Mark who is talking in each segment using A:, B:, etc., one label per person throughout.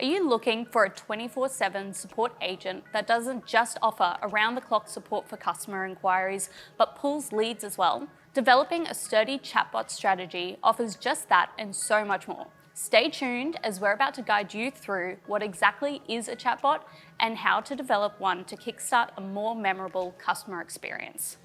A: Are you looking for a 24/7 support agent that doesn't just offer around-the-clock support for customer inquiries, but pulls leads as well? Developing a sturdy chatbot strategy offers just that and so much more. Stay tuned as we're about to guide you through what exactly is a chatbot and how to develop one to kickstart a more memorable customer experience.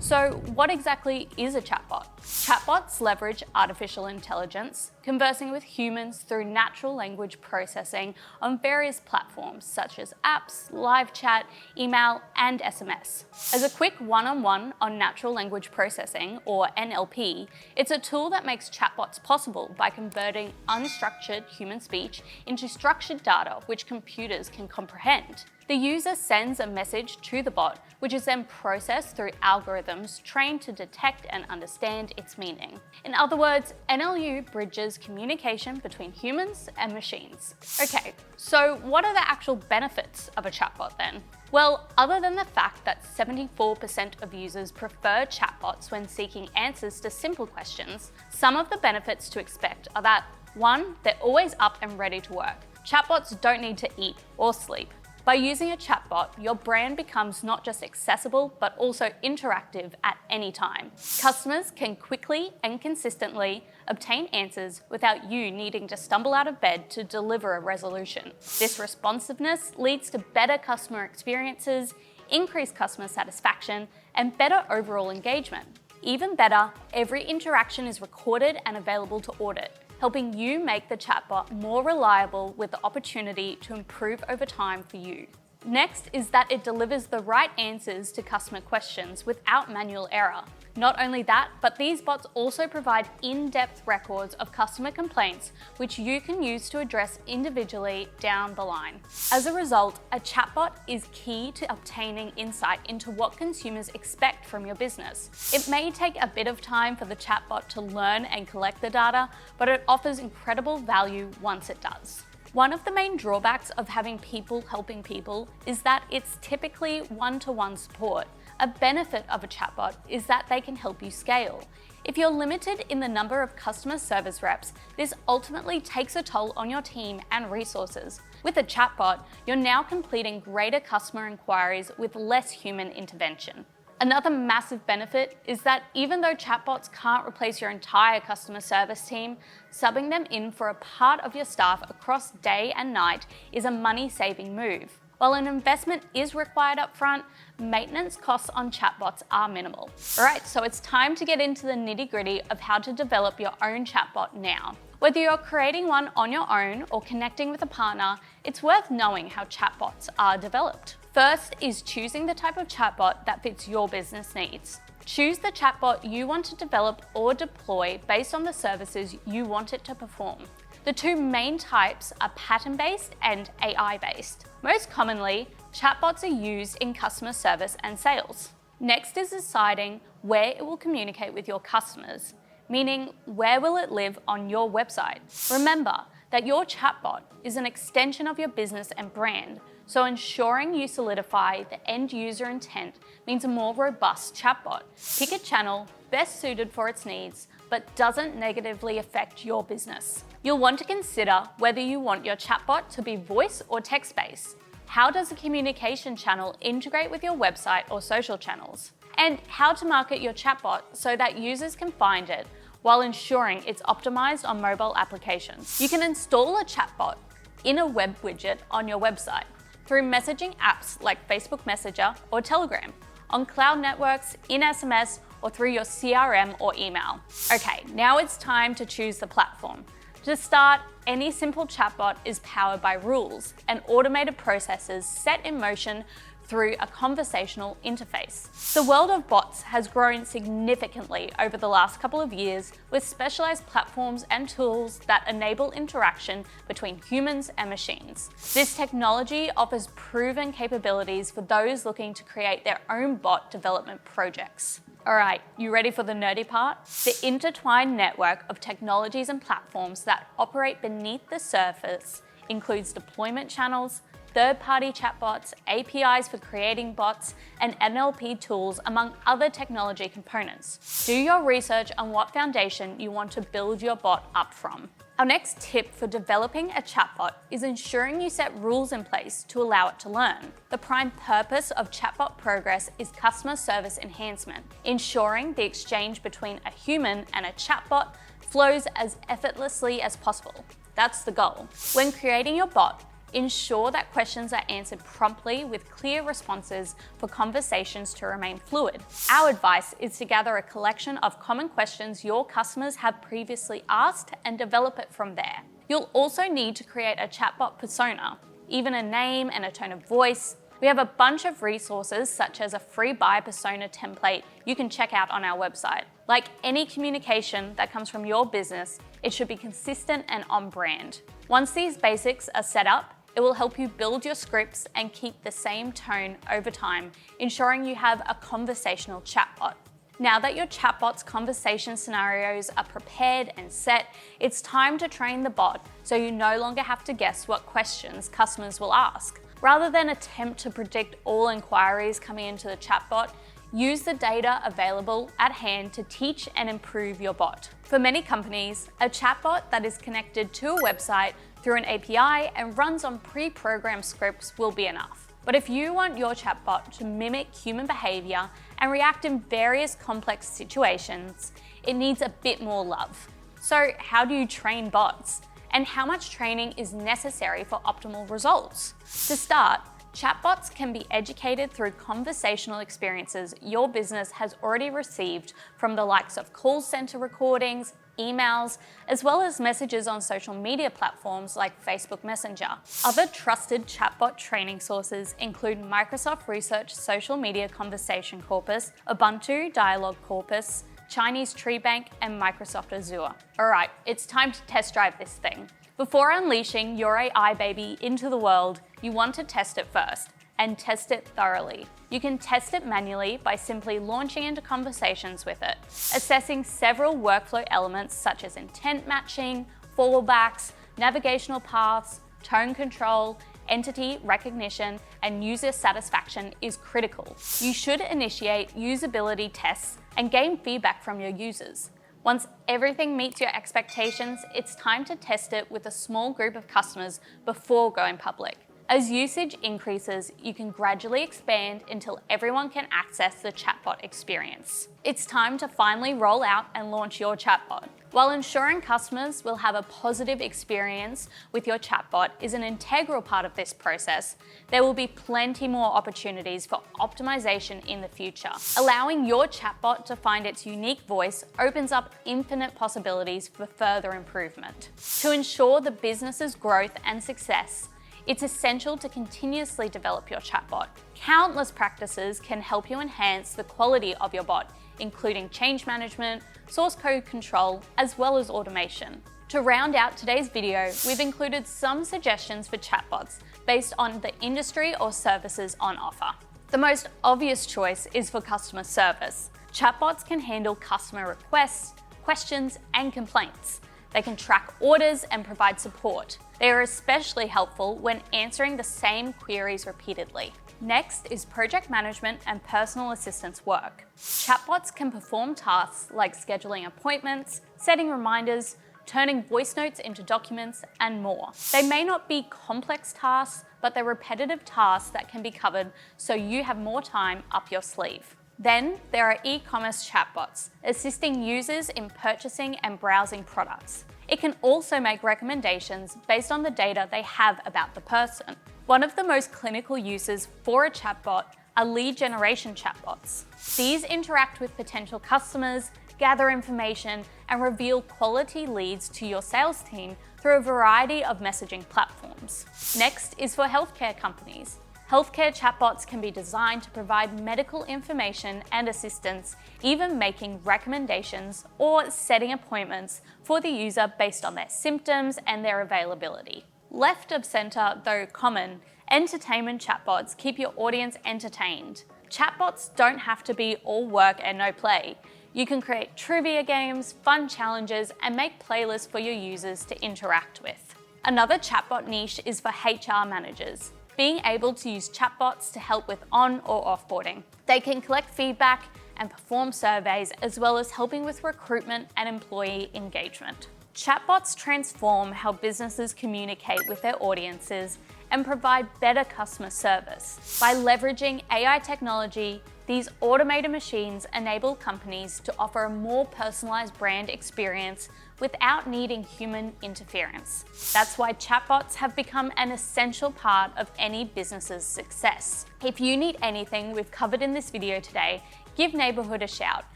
A: So what exactly is a chatbot? Chatbots leverage artificial intelligence, conversing with humans through natural language processing on various platforms such as apps, live chat, email, and SMS. As a quick one-on-one on natural language processing, or NLP, it's a tool that makes chatbots possible by converting unstructured human speech into structured data which computers can comprehend. The user sends a message to the bot, which is then processed through algorithms trained to detect and understand its meaning. In other words, NLU bridges communication between humans and machines. Okay, so what are the actual benefits of a chatbot then? Well, other than the fact that 74% of users prefer chatbots when seeking answers to simple questions, some of the benefits to expect are that 1. They're always up and ready to work. Chatbots don't need to eat or sleep. By using a chatbot, your brand becomes not just accessible, but also interactive at any time. Customers can quickly and consistently obtain answers without you needing to stumble out of bed to deliver a resolution. This responsiveness leads to better customer experiences, increased customer satisfaction, and better overall engagement. Even better, every interaction is recorded and available to audit, helping you make the chatbot more reliable with the opportunity to improve over time for you. Next is that it delivers the right answers to customer questions without manual error. Not only that, but these bots also provide in-depth records of customer complaints, which you can use to address individually down the line. As a result, a chatbot is key to obtaining insight into what consumers expect from your business. It may take a bit of time for the chatbot to learn and collect the data, but it offers incredible value once it does. One of the main drawbacks of having people helping people is that it's typically one-to-one support. A benefit of a chatbot is that they can help you scale. If you're limited in the number of customer service reps, this ultimately takes a toll on your team and resources. With a chatbot, you're now completing greater customer inquiries with less human intervention. Another massive benefit is that even though chatbots can't replace your entire customer service team, subbing them in for a part of your staff across day and night is a money-saving move. While an investment is required up front, maintenance costs on chatbots are minimal. Alright, so it's time to get into the nitty-gritty of how to develop your own chatbot now. Whether you're creating one on your own or connecting with a partner, it's worth knowing how chatbots are developed. First is choosing the type of chatbot that fits your business needs. Choose the chatbot you want to develop or deploy based on the services you want it to perform. The two main types are pattern-based and AI-based. Most commonly, chatbots are used in customer service and sales. Next is deciding where it will communicate with your customers, meaning where will it live on your website. Remember that your chatbot is an extension of your business and brand, so ensuring you solidify the end user intent means a more robust chatbot. Pick a channel best suited for its needs, but doesn't negatively affect your business. You'll want to consider whether you want your chatbot to be voice or text-based. How does a communication channel integrate with your website or social channels? And how to market your chatbot so that users can find it while ensuring it's optimized on mobile applications. You can install a chatbot in a web widget on your website through messaging apps like Facebook Messenger or Telegram, on cloud networks, in SMS, or through your CRM or email. Okay, now it's time to choose the platform. To start, any simple chatbot is powered by rules and automated processes set in motion through a conversational interface. The world of bots has grown significantly over the last couple of years with specialized platforms and tools that enable interaction between humans and machines. This technology offers proven capabilities for those looking to create their own bot development projects. Alright, you ready for the nerdy part? The intertwined network of technologies and platforms that operate beneath the surface includes deployment channels, third-party chatbots, APIs for creating bots, and NLP tools, among other technology components. Do your research on what foundation you want to build your bot up from. Our next tip for developing a chatbot is ensuring you set rules in place to allow it to learn. The prime purpose of chatbot progress is customer service enhancement, ensuring the exchange between a human and a chatbot flows as effortlessly as possible. That's the goal. When creating your bot, ensure that questions are answered promptly with clear responses for conversations to remain fluid. Our advice is to gather a collection of common questions your customers have previously asked and develop it from there. You'll also need to create a chatbot persona, even a name and a tone of voice. We have a bunch of resources such as a free buyer persona template you can check out on our website. Like any communication that comes from your business, it should be consistent and on brand. Once these basics are set up, it will help you build your scripts and keep the same tone over time, ensuring you have a conversational chatbot. Now that your chatbot's conversation scenarios are prepared and set, it's time to train the bot so you no longer have to guess what questions customers will ask. Rather than attempt to predict all inquiries coming into the chatbot, use the data available at hand to teach and improve your bot. For many companies, a chatbot that is connected to a website through an API and runs on pre-programmed scripts will be enough. But if you want your chatbot to mimic human behavior and react in various complex situations, it needs a bit more love. So how do you train bots? And how much training is necessary for optimal results? To start, chatbots can be educated through conversational experiences your business has already received from the likes of call center recordings, emails, as well as messages on social media platforms like Facebook Messenger. Other trusted chatbot training sources include Microsoft Research Social Media Conversation Corpus, Ubuntu Dialogue Corpus, Chinese Tree Bank, and Microsoft Azure. All right, it's time to test drive this thing. Before unleashing your AI baby into the world, you want to test it first, and test it thoroughly. You can test it manually by simply launching into conversations with it, assessing several workflow elements such as intent matching, fallbacks, navigational paths, tone control, entity recognition, and user satisfaction is critical. You should initiate usability tests and gain feedback from your users. Once everything meets your expectations, it's time to test it with a small group of customers before going public. As usage increases, you can gradually expand until everyone can access the chatbot experience. It's time to finally roll out and launch your chatbot. While ensuring customers will have a positive experience with your chatbot is an integral part of this process, there will be plenty more opportunities for optimization in the future. Allowing your chatbot to find its unique voice opens up infinite possibilities for further improvement. To ensure the business's growth and success, it's essential to continuously develop your chatbot. Countless practices can help you enhance the quality of your bot, including change management, source code control, as well as automation. To round out today's video, we've included some suggestions for chatbots based on the industry or services on offer. The most obvious choice is for customer service. Chatbots can handle customer requests, questions, and complaints. They can track orders and provide support. They are especially helpful when answering the same queries repeatedly. Next is project management and personal assistance work. Chatbots can perform tasks like scheduling appointments, setting reminders, turning voice notes into documents, and more. They may not be complex tasks, but they're repetitive tasks that can be covered so you have more time up your sleeve. Then there are e-commerce chatbots, assisting users in purchasing and browsing products. It can also make recommendations based on the data they have about the person. One of the most clinical uses for a chatbot are lead generation chatbots. These interact with potential customers, gather information, and reveal quality leads to your sales team through a variety of messaging platforms. Next is for healthcare companies. Healthcare chatbots can be designed to provide medical information and assistance, even making recommendations or setting appointments for the user based on their symptoms and their availability. Left of center, though common, entertainment chatbots keep your audience entertained. Chatbots don't have to be all work and no play. You can create trivia games, fun challenges, and make playlists for your users to interact with. Another chatbot niche is for HR managers. being able to use chatbots to help with on or offboarding. They can collect feedback and perform surveys, as well as helping with recruitment and employee engagement. Chatbots transform how businesses communicate with their audiences and provide better customer service. By leveraging AI technology, these automated machines enable companies to offer a more personalized brand experience without needing human interference. That's why chatbots have become an essential part of any business's success. If you need anything we've covered in this video today, give Neighbourhood a shout.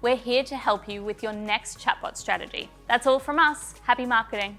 A: We're here to help you with your next chatbot strategy. That's all from us. Happy marketing.